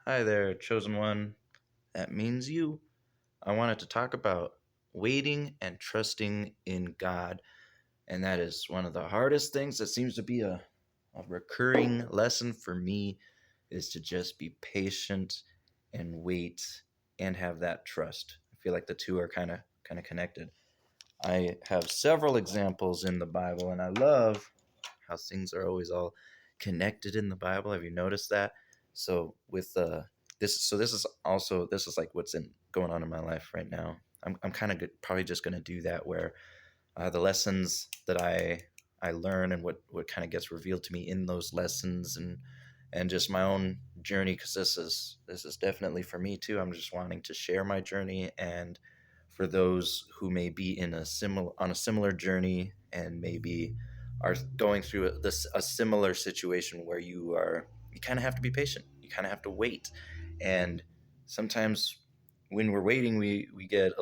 Hi there, chosen one. That means you. I wanted to talk about waiting and trusting in God. And that is one of the hardest things that seems to be a recurring lesson for me is to just be patient and wait and have that trust. I feel like the two are kind of connected. I have several examples in the Bible and I love how things are always all connected in the Bible. Have you noticed that? So with this is like what's in going on in my life right now. I'm kind of probably just going to do that where the lessons that I learn and what kind of gets revealed to me in those lessons and just my own journey because this is definitely for me too. I'm just wanting to share my journey and for those who may be in a similar journey and maybe are going through a similar situation where you kind of have to be patient. You kind of have to wait, and sometimes when we're waiting, we get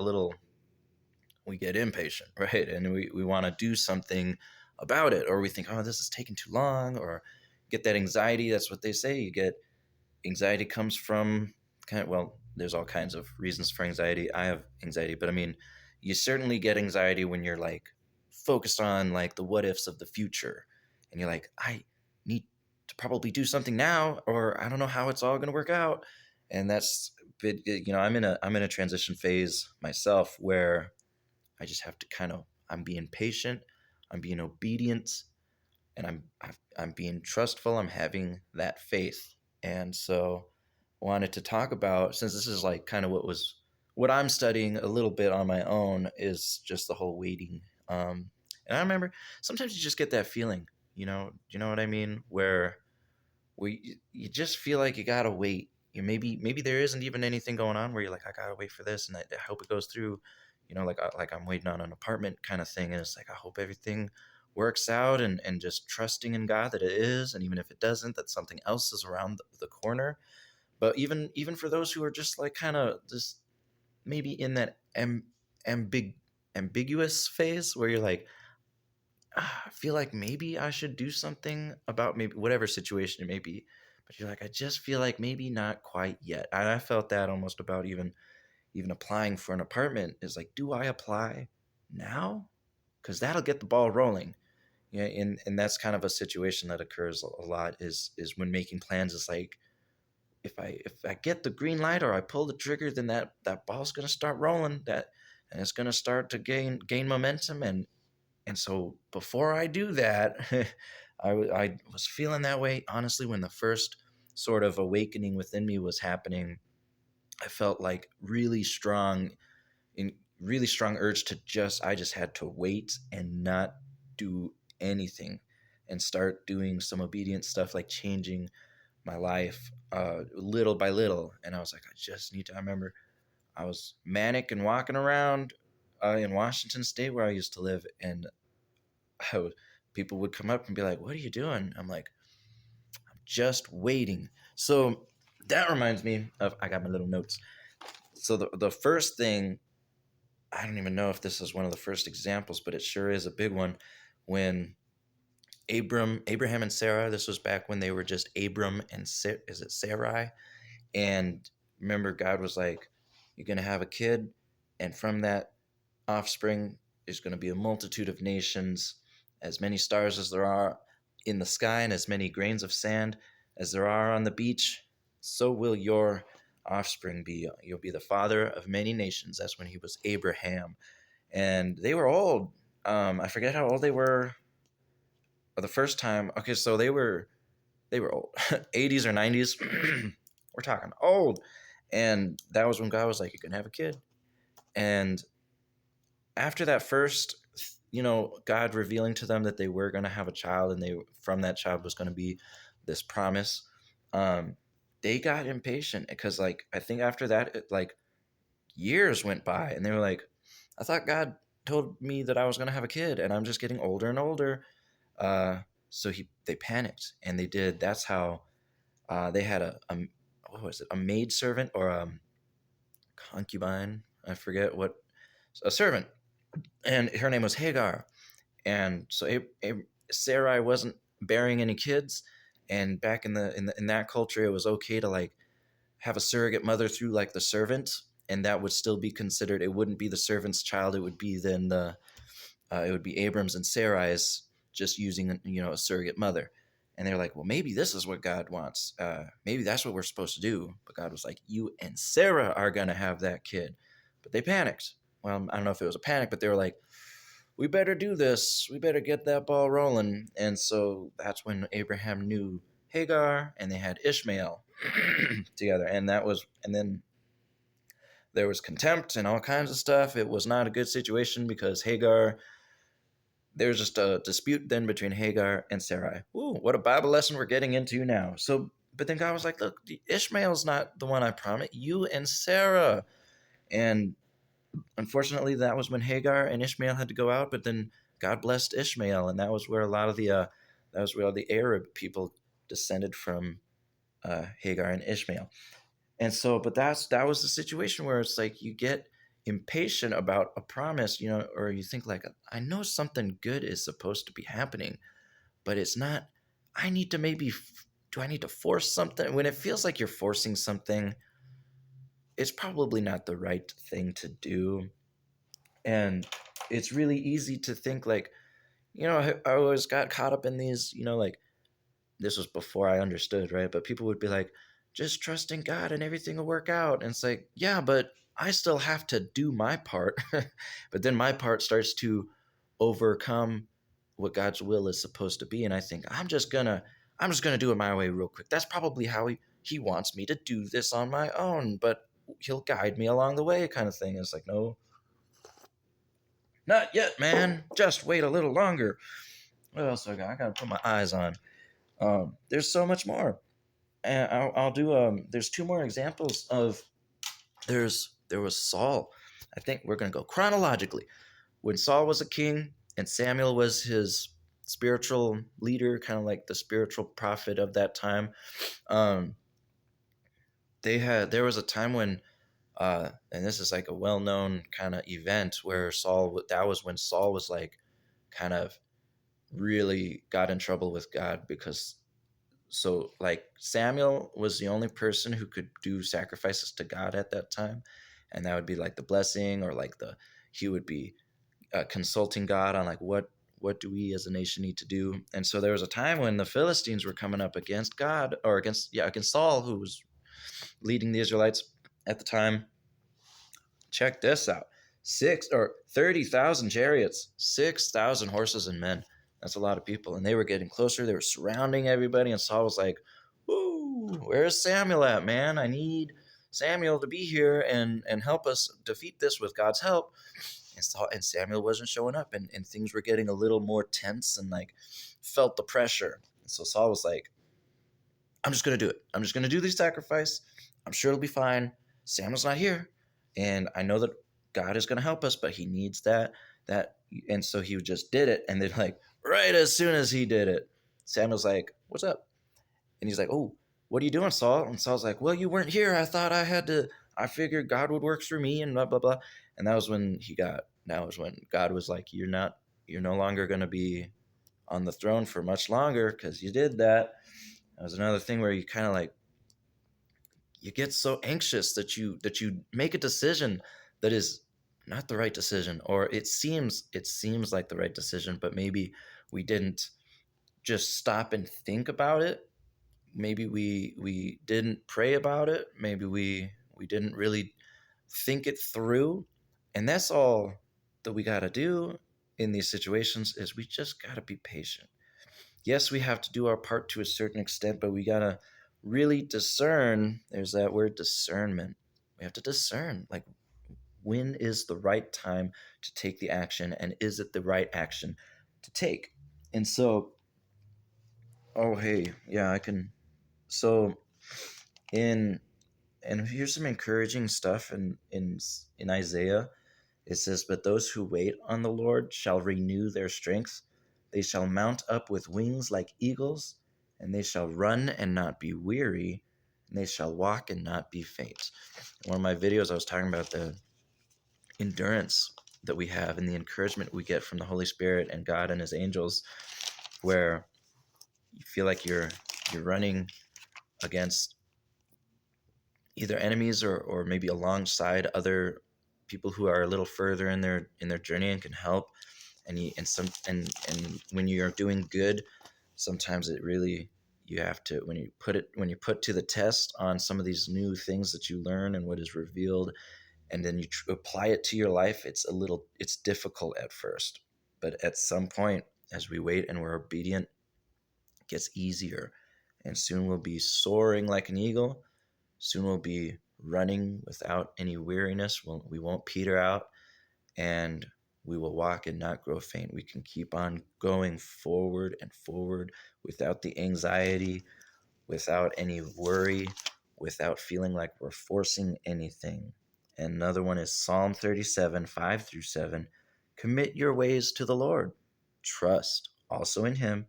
impatient, right? And we want to do something about it, or we think, oh, this is taking too long, or get that anxiety. That's what they say. You get anxiety comes from there's all kinds of reasons for anxiety. I have anxiety, but I mean, you certainly get anxiety when you're like focused on like the what ifs of the future, and you're like, I need to probably do something now, or I don't know how it's all going to work out, and I'm in a transition phase myself where I just have to I'm being patient, I'm being obedient, and I'm being trustful. I'm having that faith, and so wanted to talk about, since this is like kind of what I'm studying a little bit on my own, is just the whole waiting. And I remember sometimes you just get that feeling, you know what I mean, where you just feel like you gotta wait. Maybe there isn't even anything going on where you're like, I gotta wait for this, and I hope it goes through. Like I'm waiting on an apartment kind of thing, and it's like I hope everything works out, and just trusting in God that it is, and even if it doesn't, that something else is around the corner. But even for those who are just like kind of just maybe in that ambig- ambiguous phase where you're like, I feel like maybe I should do something about maybe whatever situation it may be. But you're like, I just feel like maybe not quite yet. And I felt that almost about even applying for an apartment is like, do I apply now? Because that'll get the ball rolling. Yeah, and that's kind of a situation that occurs a lot is when making plans. It's like if I get the green light or I pull the trigger, then that ball's gonna start rolling. And it's gonna start to gain momentum, and so before I do that, I was feeling that way, honestly, when the first sort of awakening within me was happening. I felt like really strong urge to I just had to wait and not do anything and start doing some obedient stuff like changing my life little by little. And I was like, I just need to. I remember I was manic and walking around in Washington State where I used to live, and I would, people would come up and be like, "What are you doing?" I'm like, "I'm just waiting." So that reminds me of, I got my little notes. So the first thing, I don't even know if this is one of the first examples, but it sure is a big one. When Abraham and Sarah, this was back when they were just Abram and is it Sarai? And remember, God was like, "You're gonna have a kid, and from that offspring is going to be a multitude of nations, as many stars as there are in the sky, and as many grains of sand as there are on the beach. So will your offspring be. You'll be the father of many nations." That's when he was Abraham, and they were old. I forget how old they were the first time. Okay, so they were old, 80s or 90s. We're talking old, and that was when God was like, "You can have a kid." And after that first, God revealing to them that they were going to have a child, and they from that child was going to be this promise, um they got impatient because, like, I think after that like years went by, and they were like, I thought God told me that I was going to have a kid, and I'm just getting older and older. uh so they panicked, and they did that's how they had a what was it, a maid servant or a concubine, I forget what, a servant, and her name was Hagar. And so Sarai wasn't bearing any kids, and back in that culture, it was okay to like have a surrogate mother through like the servant, and that would still be considered. It wouldn't be the servant's child. It would be then it would be Abram's and Sarai's, just using a surrogate mother. And they're like, well, maybe this is what God wants. Maybe that's what we're supposed to do. But God was like, you and Sarah are gonna have that kid. But they panicked. Well, I don't know if it was a panic, but they were like, we better do this. We better get that ball rolling. And so that's when Abraham knew Hagar, and they had Ishmael together. And then there was contempt and all kinds of stuff. It was not a good situation because Hagar, there's just a dispute then between Hagar and Sarai. Ooh, what a Bible lesson we're getting into now. So, but then God was like, look, Ishmael's not the one I promised, you and Sarah. And unfortunately, that was when Hagar and Ishmael had to go out, but then God blessed Ishmael, and that was where a lot of the Arab people descended from, Hagar and Ishmael. And so, but that was the situation where it's like you get impatient about a promise, or you think like, I know something good is supposed to be happening, but it's not. I need to do I need to force something? When it feels like you're forcing something, it's probably not the right thing to do. And it's really easy to think like, I always got caught up in these, like, this was before I understood, right? But people would be like, just trust in God and everything will work out. And it's like, yeah, but I still have to do my part. But then my part starts to overcome what God's will is supposed to be. And I think I'm just gonna do it my way real quick. That's probably how he wants me to do this on my own, but he'll guide me along the way, kind of thing. It's like, no, not yet, man. Just wait a little longer. What else I got? I gotta put my eyes on. There's so much more. And I'll do there's two more examples of there was Saul. I think we're gonna go chronologically. When Saul was a king and Samuel was his spiritual leader, kind of like the spiritual prophet of that time. There was a time when and this is like a well-known kind of event where that was when Saul was like kind of really got in trouble with God, because so like Samuel was the only person who could do sacrifices to God at that time, and that would be like the blessing, or like he would be consulting God on like what do we as a nation need to do. And so there was a time when the Philistines were coming up against God, or against Saul, who was leading the Israelites at the time. Check this out. 30,000 chariots, 6,000 horses and men. That's a lot of people. And they were getting closer. They were surrounding everybody. And Saul was like, "Ooh, where's Samuel at, man? I need Samuel to be here and help us defeat this with God's help." And Samuel wasn't showing up. And things were getting a little more tense, and like felt the pressure. And so Saul was like, I'm just going to do it. I'm just going to do the sacrifice. I'm sure it'll be fine. Samuel's not here. And I know that God is going to help us, but he needs that. And so he just did it. And then like, right as soon as he did it, Samuel's like, what's up? And he's like, oh, what are you doing, Saul? And Saul's like, well, you weren't here. I figured God would work through me and blah, blah, blah. And that was when God was like, you're no longer going to be on the throne for much longer because you did that. That was another thing where you kind of like, you get so anxious that you make a decision that is not the right decision, or it seems like the right decision, but maybe we didn't just stop and think about it. Maybe we didn't pray about it. Maybe we didn't really think it through. And that's all that we got to do in these situations, is we just got to be patient. Yes, we have to do our part to a certain extent, but we got to really discern. There's that word, discernment. We have to discern, like, when is the right time to take the action, and is it the right action to take? And so, oh, hey, yeah, I can. So, and here's some encouraging stuff in Isaiah. It says, but those who wait on the Lord shall renew their strength. They shall mount up with wings like eagles, and they shall run and not be weary, and they shall walk and not be faint. In one of my videos, I was talking about the endurance that we have and the encouragement we get from the Holy Spirit and God and his angels, where you feel like you're running against either enemies or maybe alongside other people who are a little further in their journey and can help. And when you're doing good, sometimes it really, you have to, when you put to the test on some of these new things that you learn and what is revealed, and then you apply it to your life, it's difficult at first, but at some point, as we wait and we're obedient, it gets easier, and soon we'll be soaring like an eagle. Soon we'll be running without any weariness. We won't peter out, and we will walk and not grow faint. We can keep on going forward and forward without the anxiety, without any worry, without feeling like we're forcing anything. And another one is Psalm 37, 5 through 7. Commit your ways to the Lord. Trust also in him,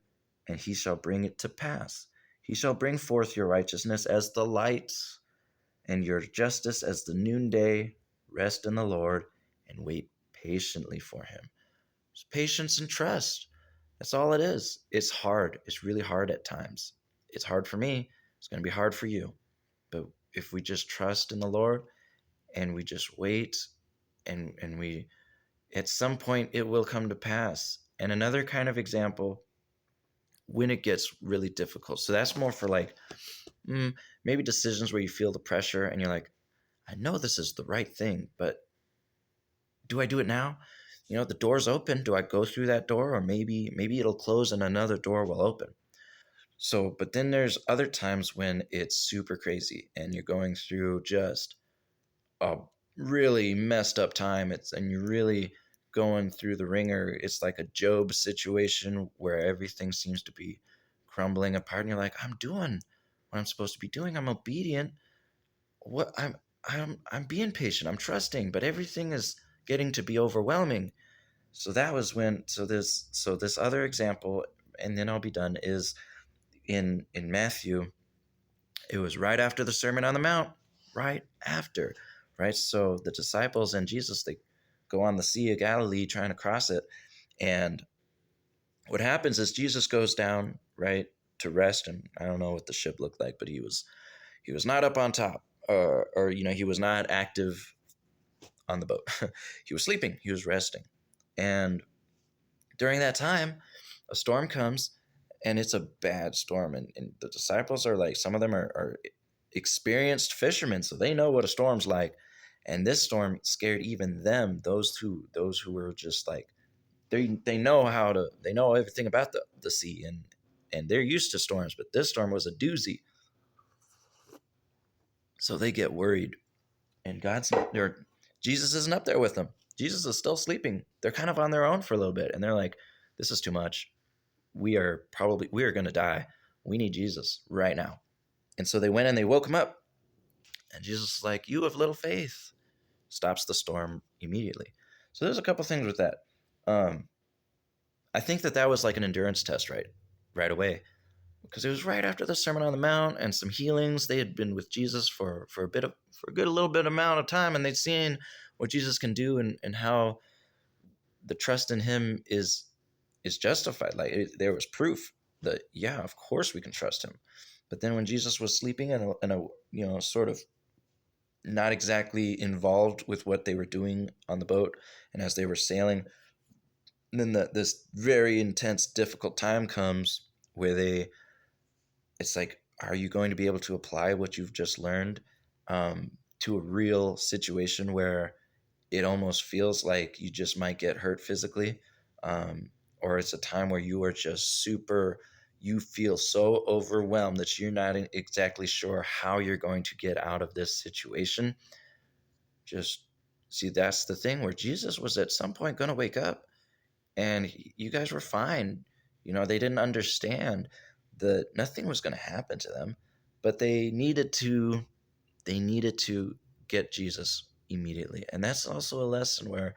and he shall bring it to pass. He shall bring forth your righteousness as the light, and your justice as the noonday. Rest in the Lord and wait patiently for him. It's patience and trust. That's all it is. It's hard. It's really hard at times. It's hard for me. It's going to be hard for you. But if we just trust in the Lord and we just wait, and we, at some point, it will come to pass. And another kind of example, when it gets really difficult. So that's more for like maybe decisions where you feel the pressure and you're like, I know this is the right thing, but do I do it now? The door's open. Do I go through that door, or maybe it'll close and another door will open? So, but then there's other times when it's super crazy and you're going through just a really messed up time. And you're really going through the ringer. It's like a Job situation where everything seems to be crumbling apart, and you're like, I'm doing what I'm supposed to be doing. I'm obedient. What I'm being patient. I'm trusting, but everything is getting to be overwhelming. So that was when. So this other example, and then I'll be done. Is in Matthew. It was right after the Sermon on the Mount. Right after, right. So the disciples and Jesus, they go on the Sea of Galilee trying to cross it, and what happens is Jesus goes down, right, to rest. And I don't know what the ship looked like, but he was not up on top, or he was not active on the boat. He was sleeping. He was resting. And during that time, a storm comes, and it's a bad storm. And the disciples are like, some of them are experienced fishermen, so they know what a storm's like. And this storm scared even them, those who were just like, they know they know everything about the sea, and they're used to storms, but this storm was a doozy. So they get worried, and Jesus isn't up there with them. Jesus is still sleeping. They're kind of on their own for a little bit, and they're like, this is too much. We are going to die. We need Jesus right now. And so they went and they woke him up, and Jesus is like, you have little faith. Stops the storm immediately. So there's a couple things with that. I think that was like an endurance test right away, because it was right after the Sermon on the Mount and some healings. They had been with Jesus for a good little bit amount of time, and they'd seen what Jesus can do, and how the trust in him is justified. Like there was proof that, yeah, of course we can trust him. But then when Jesus was sleeping in a sort of not exactly involved with what they were doing on the boat, and as they were sailing, then this very intense, difficult time comes where it's like, are you going to be able to apply what you've just learned to a real situation where it almost feels like you just might get hurt physically, or it's a time where you are just you feel so overwhelmed that you're not exactly sure how you're going to get out of this situation. Just see, that's the thing, where Jesus was at some point going to wake up, and you guys were fine. They didn't understand that nothing was going to happen to them, but they needed to get Jesus immediately. And that's also a lesson where,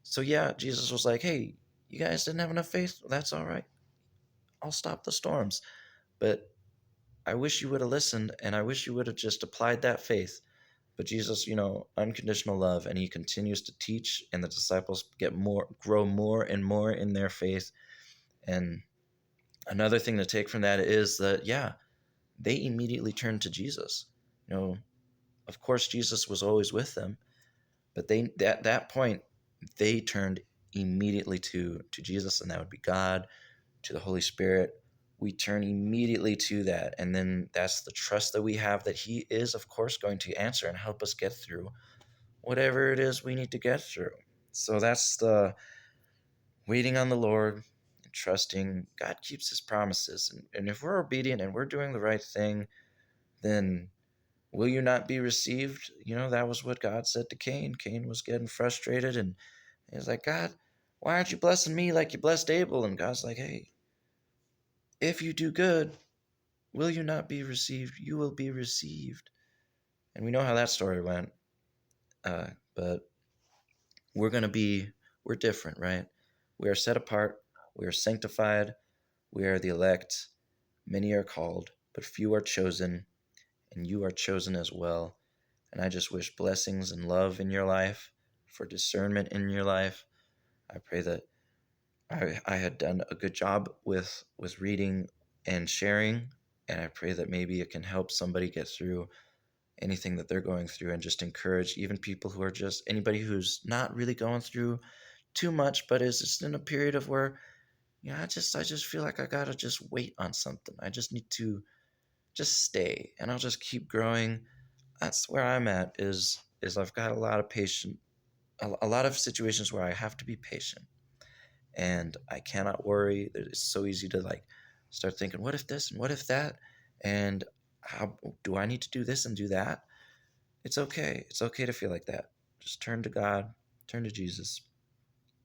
so yeah, Jesus was like, hey, you guys didn't have enough faith. Well, that's all right. I'll stop the storms. But I wish you would have listened, and I wish you would have just applied that faith. But Jesus, unconditional love, and he continues to teach, and the disciples grow more and more in their faith. And another thing to take from that is that, yeah, they immediately turned to Jesus. Of course, Jesus was always with them, but they at that point they turned immediately to Jesus, and that would be God, to the Holy Spirit. We turn immediately to that, and then that's the trust that we have that He is, of course, going to answer and help us get through whatever it is we need to get through. So that's the waiting on the Lord, and trusting God keeps His promises, and if we're obedient and we're doing the right thing, then will you not be received? That was what God said to Cain. Cain was getting frustrated, and he was like, God, why aren't you blessing me like you blessed Abel? And God's like, hey, if you do good, will you not be received? You will be received. And we know how that story went. But we're different, right? We are set apart. We are sanctified. We are the elect. Many are called, but few are chosen, and you are chosen as well. And I just wish blessings and love in your life, for discernment in your life. I pray that I had done a good job with reading and sharing, and I pray that maybe it can help somebody get through anything that they're going through, and just encourage even people who are just anybody who's not really going through too much, but is just in a period of where I just feel like I gotta just wait on something. I just need to just stay, and I'll just keep growing. That's where I'm at. Is I've got a lot of patience, a lot of situations where I have to be patient, and I cannot worry. It's so easy to like start thinking, what if this and what if that, and how do I need to do this and do that? It's okay. It's okay to feel like that. Just turn to God, turn to Jesus.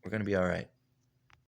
We're gonna be all right.